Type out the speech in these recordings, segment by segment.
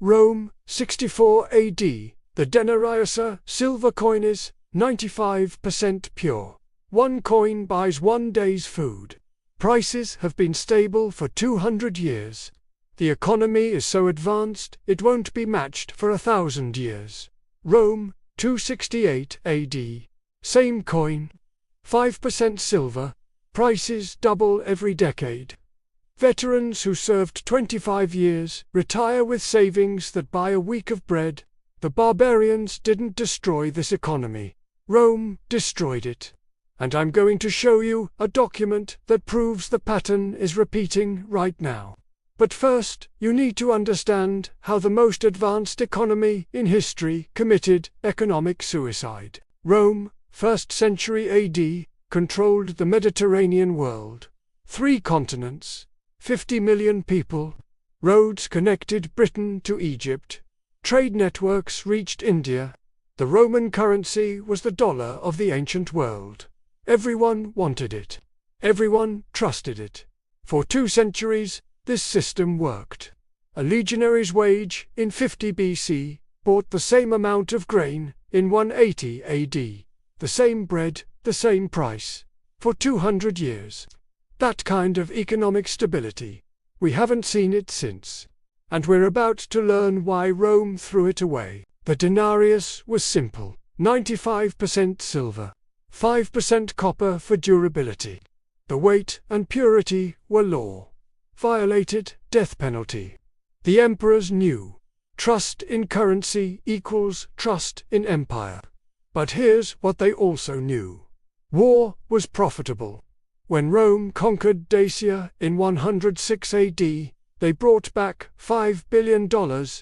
Rome, 64 AD. The Denarius silver coin is 95% pure. One coin buys one day's food. Prices have been stable for 200 years. The economy is so advanced it won't be matched for 1,000 years. Rome, 268 AD. Same coin. 5% silver. Prices double every decade. Veterans who served 25 years retire with savings that buy a week of bread. The barbarians didn't destroy this economy. Rome destroyed it. And I'm going to show you a document that proves the pattern is repeating right now. But first, you need to understand how the most advanced economy in history committed economic suicide. Rome, 1st century AD, controlled the Mediterranean world. 3 continents, 50 million people. Roads connected Britain to Egypt. Trade networks reached India. The Roman currency was the dollar of the ancient world. Everyone wanted it. Everyone trusted it. For 2 centuries, this system worked. A legionary's wage in 50 BC bought the same amount of grain in 180 AD. The same bread, the same price. For 200 years. That kind of economic stability. We haven't seen it since. And we're about to learn why Rome threw it away. The denarius was simple. 95% silver. 5% copper for durability. The weight and purity were law. Violated, death penalty. The emperors knew. Trust in currency equals trust in empire. But here's what they also knew. War was profitable. When Rome conquered Dacia in 106 AD, they brought back $5 billion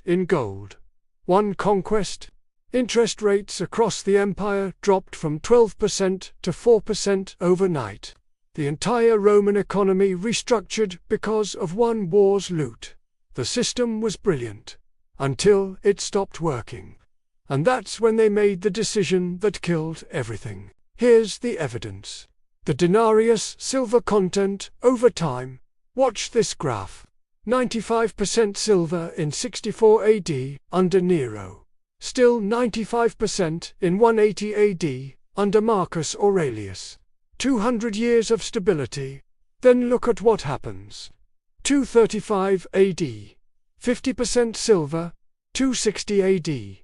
in gold. One conquest. Interest rates across the empire dropped from 12% to 4% overnight. The entire Roman economy restructured because of one war's loot. The system was brilliant. Until it stopped working. And that's when they made the decision that killed everything. Here's the evidence. The denarius silver content over time. Watch this graph. 95% silver in 64 AD under Nero. Still 95% in 180 AD under Marcus Aurelius. 200 years of stability. Then look at what happens. 235 AD. 50% silver. 260 AD.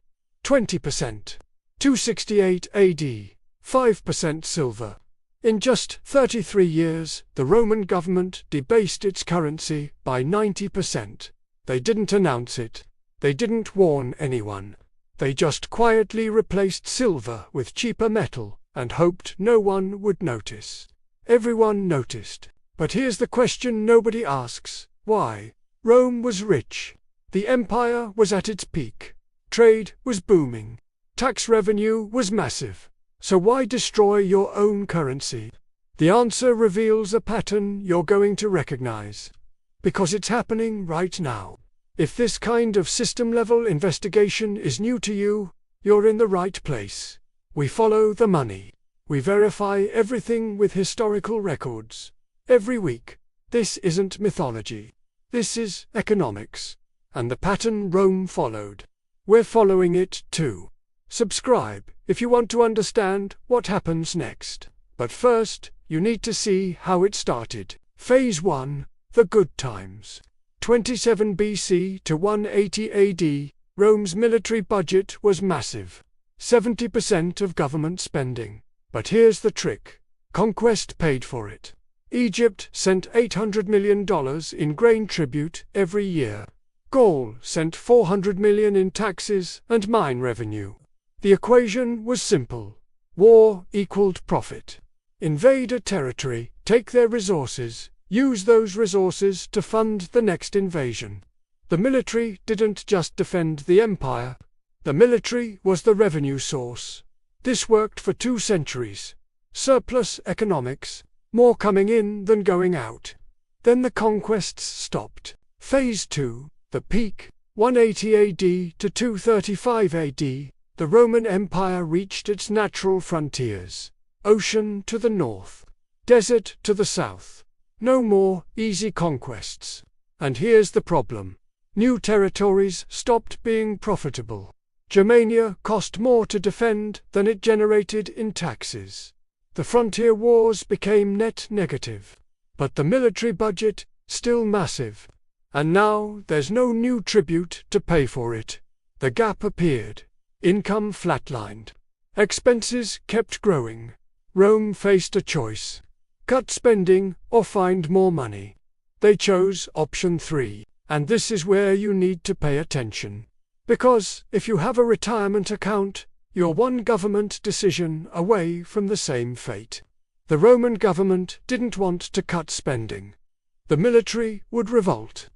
20%. 268 AD. 5% silver. In just 33 years, the Roman government debased its currency by 90%. They didn't announce it. They didn't warn anyone. They just quietly replaced silver with cheaper metal and hoped no one would notice. Everyone noticed. But here's the question nobody asks. Why? Rome was rich. The empire was at its peak. Trade was booming. Tax revenue was massive. So why destroy your own currency? The answer reveals a pattern you're going to recognize. Because it's happening right now. If this kind of system-level investigation is new to you, you're in the right place. We follow the money. We verify everything with historical records. Every week. This isn't mythology. This is economics. And the pattern Rome followed. We're following it too. Subscribe if you want to understand what happens next. But first, you need to see how it started. Phase 1, the good times. 27 BC to 180 AD, Rome's military budget was massive. 70% of government spending. But here's the trick. Conquest paid for it. Egypt sent $800 million in grain tribute every year. Gaul sent $400 million in taxes and mine revenue. The equation was simple. War equaled profit. Invade a territory, take their resources, use those resources to fund the next invasion. The military didn't just defend the empire. The military was the revenue source. This worked for 2 centuries. Surplus economics, more coming in than going out. Then the conquests stopped. Phase 2, the peak, 180 AD to 235 AD, the Roman Empire reached its natural frontiers. Ocean to the north, desert to the south. No more easy conquests. And here's the problem. New territories stopped being profitable. Germania cost more to defend than it generated in taxes. The frontier wars became net negative. But the military budget, still massive. And now there's no new tribute to pay for it. The gap appeared. Income flatlined. Expenses kept growing. Rome faced a choice. Cut spending or find more money. They chose option 3. And this is where you need to pay attention. Because if you have a retirement account, you're one government decision away from the same fate. The Roman government didn't want to cut spending. The military would revolt.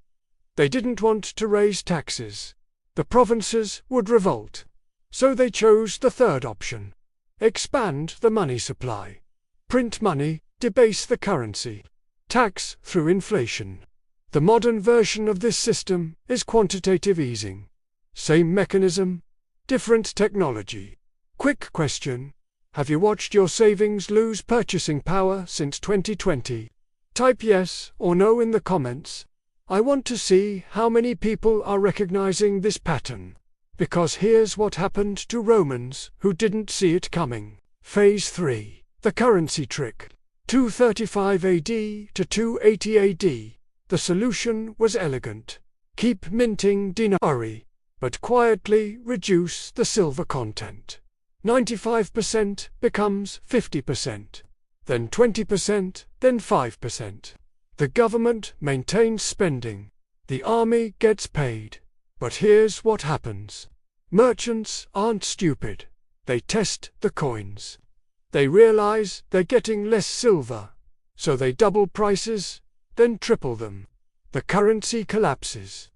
They didn't want to raise taxes. The provinces would revolt. So they chose the third option. Expand the money supply. Print money, debase the currency. Tax through inflation. The modern version of this system is quantitative easing. Same mechanism, different technology. Quick question. Have you watched your savings lose purchasing power since 2020? Type yes or no in the comments. I want to see how many people are recognizing this pattern. Because here's what happened to Romans who didn't see it coming. Phase 3. The currency trick. 235 AD to 280 AD. The solution was elegant. Keep minting denarii, but quietly reduce the silver content. 95% becomes 50%, then 20%, then 5%. The government maintains spending. The army gets paid. But here's what happens. Merchants aren't stupid. They test the coins. They realize they're getting less silver, so they double prices, then triple them. The currency collapses.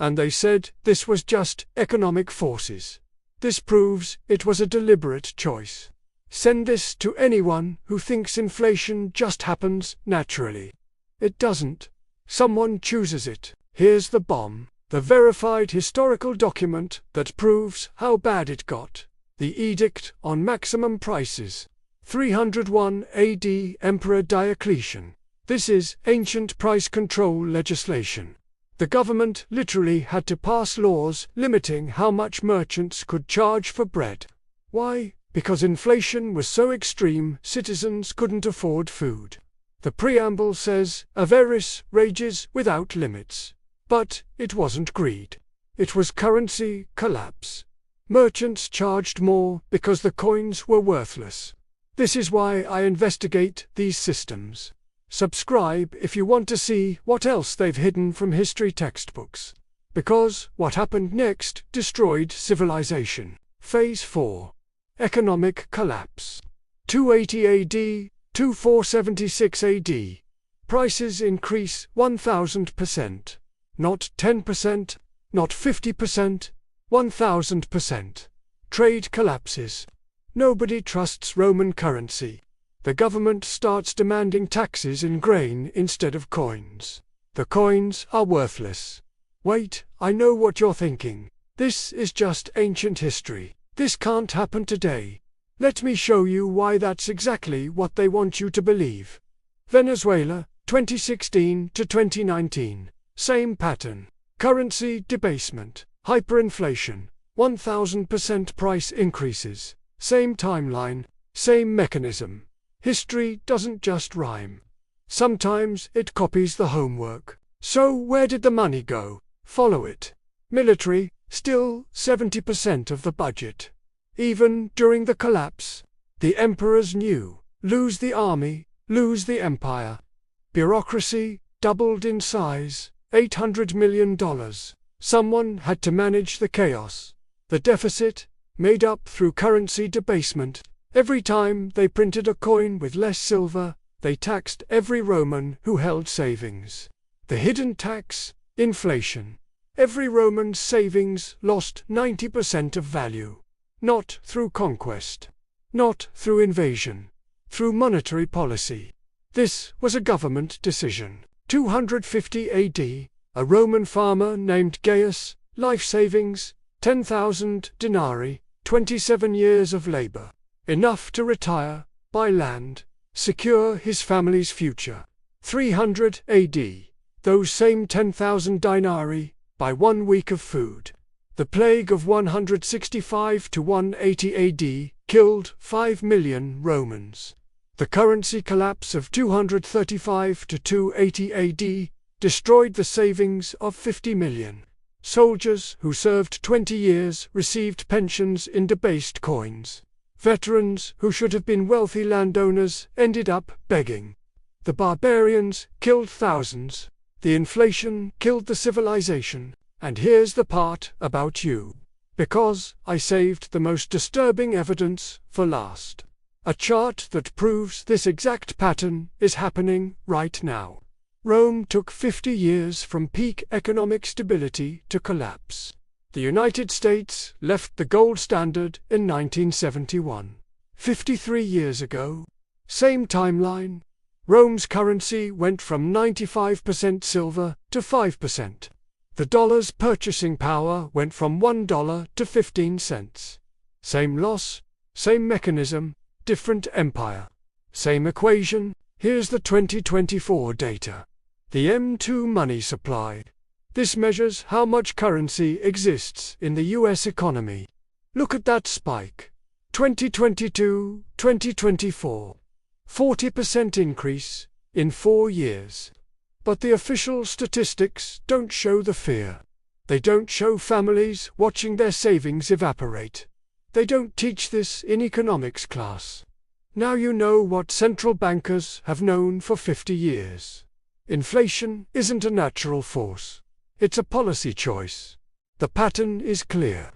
And they said this was just economic forces. This proves it was a deliberate choice. Send this to anyone who thinks inflation just happens naturally. It doesn't. Someone chooses it. Here's the bomb. The verified historical document that proves how bad it got. The Edict on Maximum Prices. 301 AD Emperor Diocletian. This is ancient price control legislation. The government literally had to pass laws limiting how much merchants could charge for bread. Why? Because inflation was so extreme citizens couldn't afford food. The preamble says, avarice rages without limits. But it wasn't greed. It was currency collapse. Merchants charged more because the coins were worthless. This is why I investigate these systems. Subscribe if you want to see what else they've hidden from history textbooks. Because what happened next destroyed civilization. Phase 4. Economic collapse. 280 AD to 476 AD. Prices increase 1,000%. Not 10%, not 50%, 1,000%. Trade collapses. Nobody trusts Roman currency. The government starts demanding taxes in grain instead of coins. The coins are worthless. Wait, I know what you're thinking. This is just ancient history. This can't happen today. Let me show you why that's exactly what they want you to believe. Venezuela, 2016 to 2019. Same pattern. Currency debasement. Hyperinflation. 1,000% price increases. Same timeline. Same mechanism. History doesn't just rhyme. Sometimes it copies the homework. So where did the money go? Follow it. Military, still 70% of the budget. Even during the collapse, the emperors knew. Lose the army, lose the empire. Bureaucracy doubled in size, $800 million. Someone had to manage the chaos. The deficit, made up through currency debasement. Every time they printed a coin with less silver, they taxed every Roman who held savings. The hidden tax, inflation. Every Roman's savings lost 90% of value. Not through conquest. Not through invasion. Through monetary policy. This was a government decision. 250 AD, a Roman farmer named Gaius, life savings, 10,000 denarii, 27 years of labor. Enough to retire, buy land, secure his family's future. 300 AD, those same 10,000 denarii, by 1 week of food. The plague of 165 to 180 AD killed 5 million Romans. The currency collapse of 235 to 280 AD destroyed the savings of 50 million. Soldiers who served 20 years received pensions in debased coins. Veterans who should have been wealthy landowners ended up begging. The barbarians killed thousands. The inflation killed the civilization. And here's the part about you. Because I saved the most disturbing evidence for last. A chart that proves this exact pattern is happening right now. Rome took 50 years from peak economic stability to collapse. The United States left the gold standard in 1971. 53 years ago, same timeline, Rome's currency went from 95% silver to 5%. The dollar's purchasing power went from $1 to 15 cents. Same loss, same mechanism, different empire. Same equation. Here's the 2024 data. The M2 money supply. This measures how much currency exists in the US economy. Look at that spike. 2022, 2024. 40% increase in 4 years. But the official statistics don't show the fear. They don't show families watching their savings evaporate. They don't teach this in economics class. Now you know what central bankers have known for 50 years. Inflation isn't a natural force. It's a policy choice. The pattern is clear.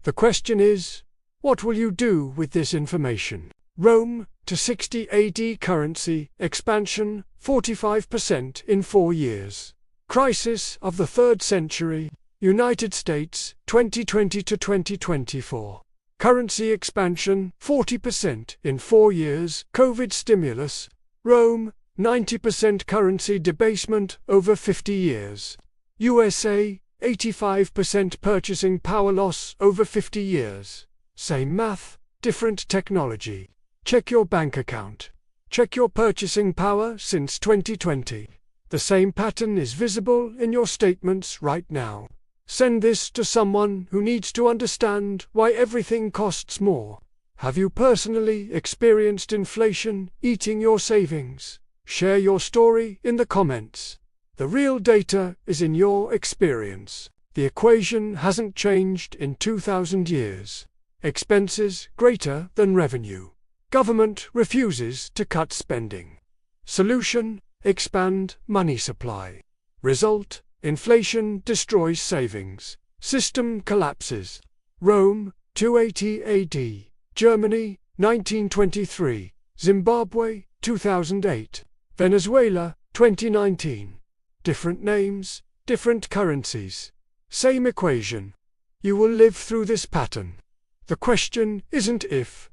The question is, what will you do with this information? Rome to 60 AD currency expansion 45% in 4 years. Crisis of the 3rd century. United States 2020 to 2024. Currency expansion 40% in 4 years. COVID stimulus. Rome 90% currency debasement over 50 years. USA 85% purchasing power loss over 50 years. Same math, different technology. Check your bank account. Check your purchasing power since 2020. The same pattern is visible in your statements right now. Send this to someone who needs to understand why everything costs more. Have you personally experienced inflation eating your savings? Share your story in the comments. The real data is in your experience. The equation hasn't changed in 2,000 years. Expenses greater than revenue. Government refuses to cut spending. Solution: expand money supply. Result: inflation destroys savings. System collapses. Rome, 280 AD. Germany, 1923. Zimbabwe, 2008. Venezuela, 2019. Different names, different currencies. Same equation. You will live through this pattern. The question isn't if.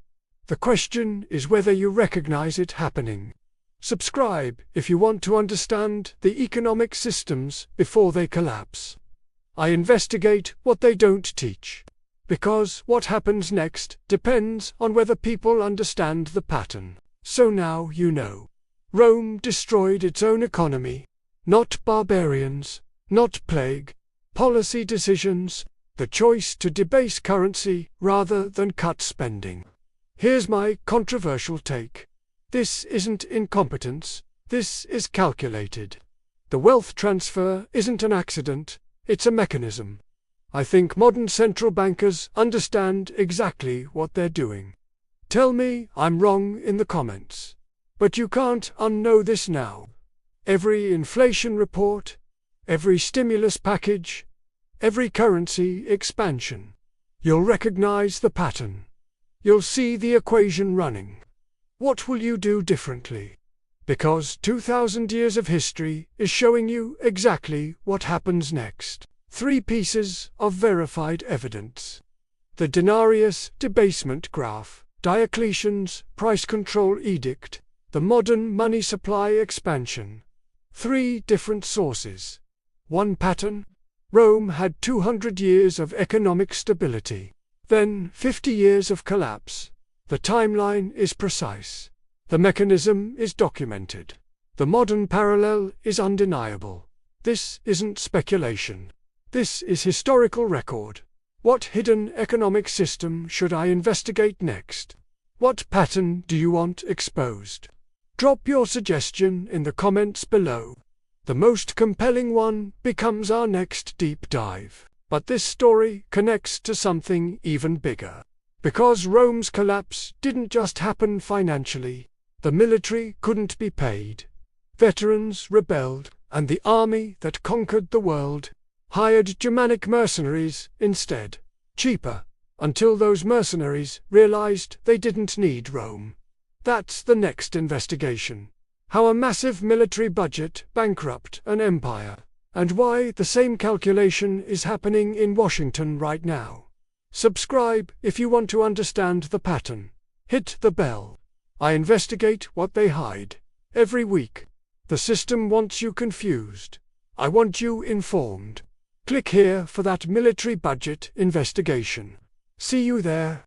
The question is whether you recognize it happening. Subscribe if you want to understand the economic systems before they collapse. I investigate what they don't teach. Because what happens next depends on whether people understand the pattern. So now you know. Rome destroyed its own economy. Not barbarians, not plague. Policy decisions, the choice to debase currency rather than cut spending. Here's my controversial take. This isn't incompetence, this is calculated. The wealth transfer isn't an accident, it's a mechanism. I think modern central bankers understand exactly what they're doing. Tell me I'm wrong in the comments. But you can't unknow this now. Every inflation report, every stimulus package, every currency expansion. You'll recognize the pattern. You'll see the equation running. What will you do differently? Because 2,000 years of history is showing you exactly what happens next. 3 pieces of verified evidence. The Denarius debasement graph, Diocletian's price control edict, the modern money supply expansion. 3 different sources. 1 pattern. Rome had 200 years of economic stability. Then 50 years of collapse. The timeline is precise. The mechanism is documented. The modern parallel is undeniable. This isn't speculation. This is historical record. What hidden economic system should I investigate next? What pattern do you want exposed? Drop your suggestion in the comments below. The most compelling one becomes our next deep dive. But this story connects to something even bigger. Because Rome's collapse didn't just happen financially. The military couldn't be paid. Veterans rebelled, and the army that conquered the world hired Germanic mercenaries instead, cheaper, until those mercenaries realized they didn't need Rome. That's the next investigation. How a massive military budget bankrupted an empire, and why the same calculation is happening in Washington right now. Subscribe if you want to understand the pattern. Hit the bell. I investigate what they hide. Every week. The system wants you confused. I want you informed. Click here for that military budget investigation. See you there.